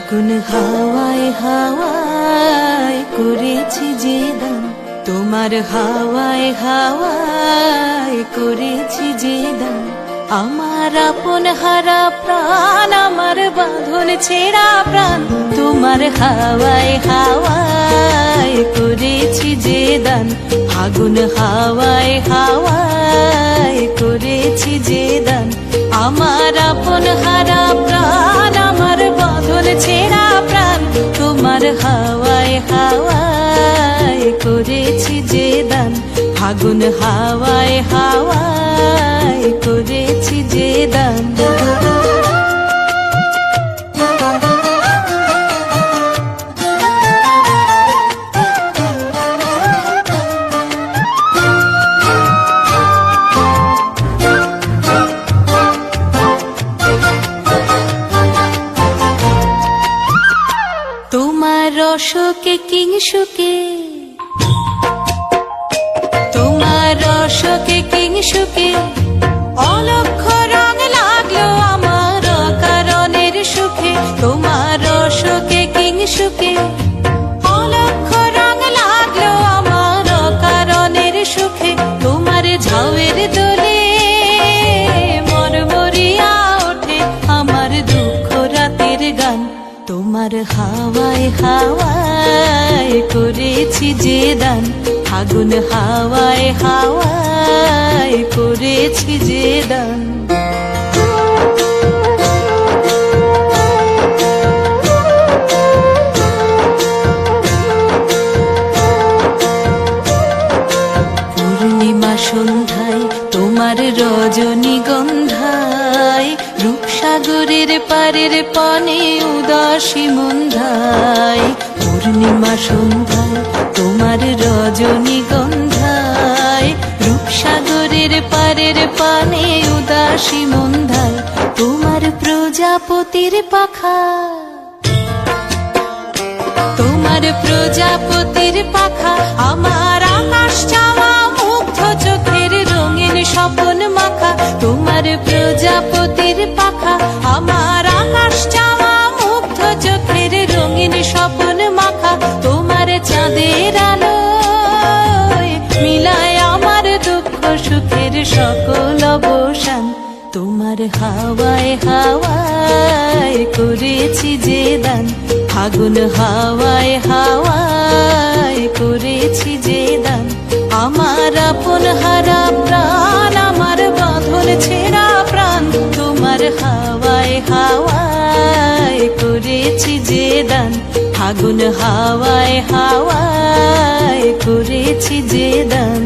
ফাগুন হাওয়ায় হাওয়ায় করেছি যে দান, তোমার হাওয়ায় হাওয়ায় করেছি যে দান। আমার আপন হারা প্রাণ, আমার বাঁধন ছেঁড়া প্রাণ, তোমার হাওয়ায় হাওয়ায় করেছি যে দান। ফাগুন হাওয়ায় হাওয়ায় করেছি যে দান। আমার আপন হারা প্রাণ, আমার বাঁধন ছেঁড়া প্রাণ, তোমার হাওয়ায় হাওয়ায় করেছি যে দান। ফাগুন হাওয়ায় হাওয়ায় করেছি যে দান। তোমার রসকে কিংসুকে, তোমার রসকে কিংসুকে অলক্ষ রং লাগলো আমার অকারণের সুখে। তোমার রসকে কিংসুকে অলক্ষ রং লাগলো আমার অকারণের সুখে। তোমার ঝাউয়ের দোলে মরমরিয়া ওঠে আমার দুঃখ রাতের গান। তোমার হাওয়ায় হাওয়ায় করেছি যে দান। ফাগুন হাওয়ায় হাওয়ায় করেছি যে দান। পূর্ণিমা সন্ধ্যায় তোমার রজনীগন্ধায়, রূপসাগরের পারের পানে উদাসী মন্ধায়। পূর্ণিমা সন্ধ্যায় তোমার রজনীগন্ধায়, রূপসাগরের পারের পানে উদাসী মন্ধায়। তোমার প্রজাপতির পাখা, তোমার প্রজাপতির পাখা আমার আকাশ চাওয়া মুগ্ধ চোখের রঙিন স্বপন মাখা। তোমার প্রজাপতির পাখা আমার আকাশ চাওয়া মুগ্ধ চোখের রঙিন স্বপন মাখা। তোমার চাঁদের আলোয় মিলায় আমার দুঃখ সুখের সকল অবসান। তোমার হাওয়ায় হাওয়ায় করেছি যে দান। ফাগুন হাওয়ায় হাওয়ায় করেছি যে দান। আমার আপন হারা প্রাণ, আমার বাঁধন ছেঁড়া প্রাণ, তোমার হাওয়ায় হাওয়ায় করেছি যে দান। ফাগুন হাওয়ায় হাওয়ায় করেছি যে দান।